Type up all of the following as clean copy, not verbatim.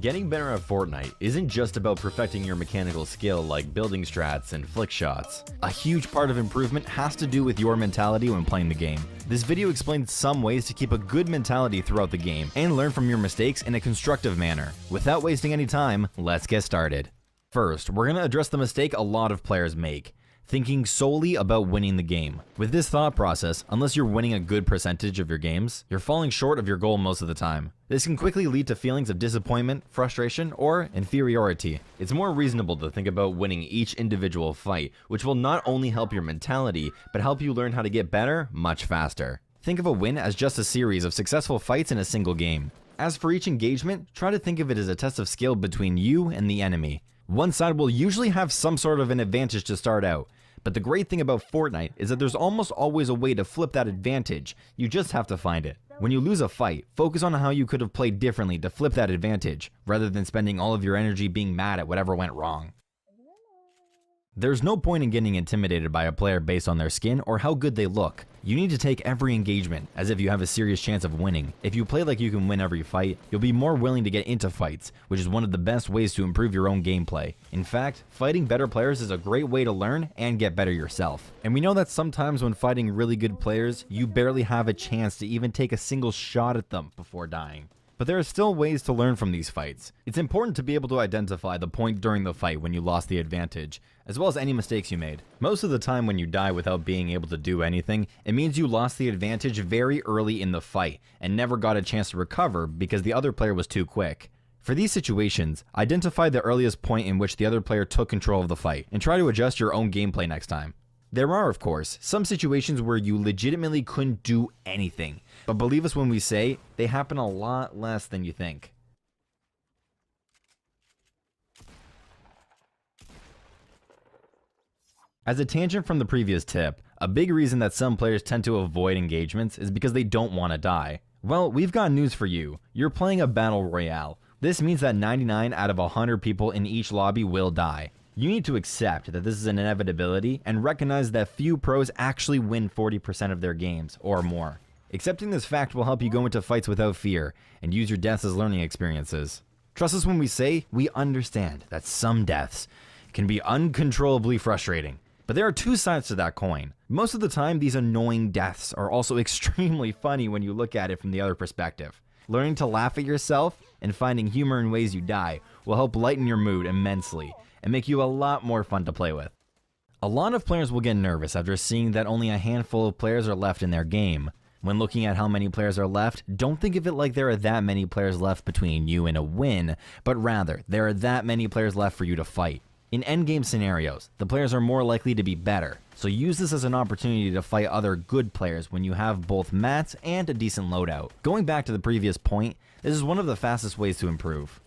Getting better at Fortnite isn't just about perfecting your mechanical skill like building strats and flick shots. A huge part of improvement has to do with your mentality when playing the game. This video explains some ways to keep a good mentality throughout the game and learn from your mistakes in a constructive manner. Without wasting any time, let's get started. First, we're going to address the mistake a lot of players make: thinking solely about winning the game. With this thought process, unless you're winning a good percentage of your games, you're falling short of your goal most of the time. This can quickly lead to feelings of disappointment, frustration, or inferiority. It's more reasonable to think about winning each individual fight, which will not only help your mentality, but help you learn how to get better much faster. Think of a win as just a series of successful fights in a single game. As for each engagement, try to think of it as a test of skill between you and the enemy. One side will usually have some sort of an advantage to start out, but the great thing about Fortnite is that there's almost always a way to flip that advantage. You just have to find it. When you lose a fight, focus on how you could have played differently to flip that advantage, rather than spending all of your energy being mad at whatever went wrong. There's no point in getting intimidated by a player based on their skin or how good they look. You need to take every engagement as if you have a serious chance of winning. If you play like you can win every fight, you'll be more willing to get into fights, which is one of the best ways to improve your own gameplay. In fact, fighting better players is a great way to learn and get better yourself. And we know that sometimes when fighting really good players, you barely have a chance to even take a single shot at them before dying. But there are still ways to learn from these fights. It's important to be able to identify the point during the fight when you lost the advantage, as well as any mistakes you made. Most of the time when you die without being able to do anything, it means you lost the advantage very early in the fight and never got a chance to recover because the other player was too quick. For these situations, identify the earliest point in which the other player took control of the fight and try to adjust your own gameplay next time. There are, of course, some situations where you legitimately couldn't do anything, but believe us when we say they happen a lot less than you think. As a tangent from the previous tip, a big reason that some players tend to avoid engagements is because they don't want to die. Well, we've got news for you. You're playing a battle royale. This means that 99 out of 100 people in each lobby will die. You need to accept that this is an inevitability and recognize that few pros actually win 40% of their games or more. Accepting this fact will help you go into fights without fear and use your deaths as learning experiences. Trust us when we say we understand that some deaths can be uncontrollably frustrating. But there are two sides to that coin. Most of the time, these annoying deaths are also extremely funny when you look at it from the other perspective. Learning to laugh at yourself and finding humor in ways you die will help lighten your mood immensely and make you a lot more fun to play with. A lot of players will get nervous after seeing that only a handful of players are left in their game. When looking at how many players are left, don't think of it like there are that many players left between you and a win, but rather, there are that many players left for you to fight. In endgame scenarios, the players are more likely to be better, so use this as an opportunity to fight other good players when you have both mats and a decent loadout. Going back to the previous point, this is one of the fastest ways to improve.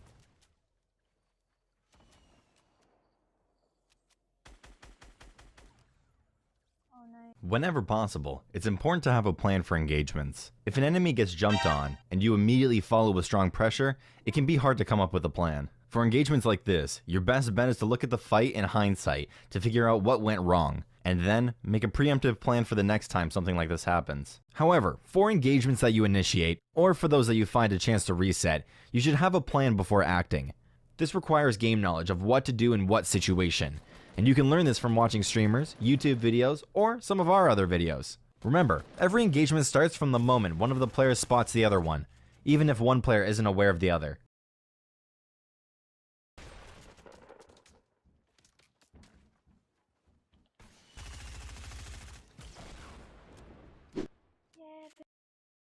Whenever possible, it's important to have a plan for engagements. If an enemy gets jumped on, and you immediately follow with strong pressure, it can be hard to come up with a plan. For engagements like this, your best bet is to look at the fight in hindsight to figure out what went wrong, and then make a preemptive plan for the next time something like this happens. However, for engagements that you initiate, or for those that you find a chance to reset, you should have a plan before acting. This requires game knowledge of what to do in what situation. And you can learn this from watching streamers, YouTube videos, or some of our other videos. Remember, every engagement starts from the moment one of the players spots the other one, even if one player isn't aware of the other.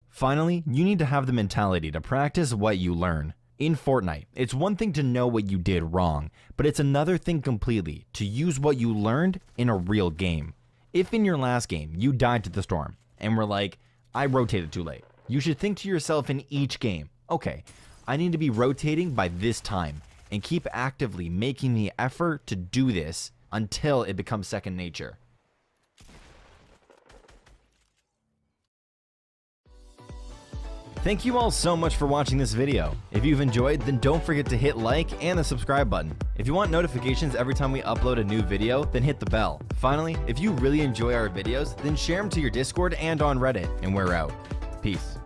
Finally, you need to have the mentality to practice what you learn. In Fortnite, it's one thing to know what you did wrong, but it's another thing completely to use what you learned in a real game. If in your last game you died to the storm and were like, I rotated too late, you should think to yourself in each game, okay, I need to be rotating by this time, and keep actively making the effort to do this until it becomes second nature. Thank you all so much for watching this video. If you've enjoyed, then don't forget to hit like and the subscribe button. If you want notifications every time we upload a new video, then hit the bell. Finally, if you really enjoy our videos, then share them to your Discord and on Reddit, and we're out. Peace.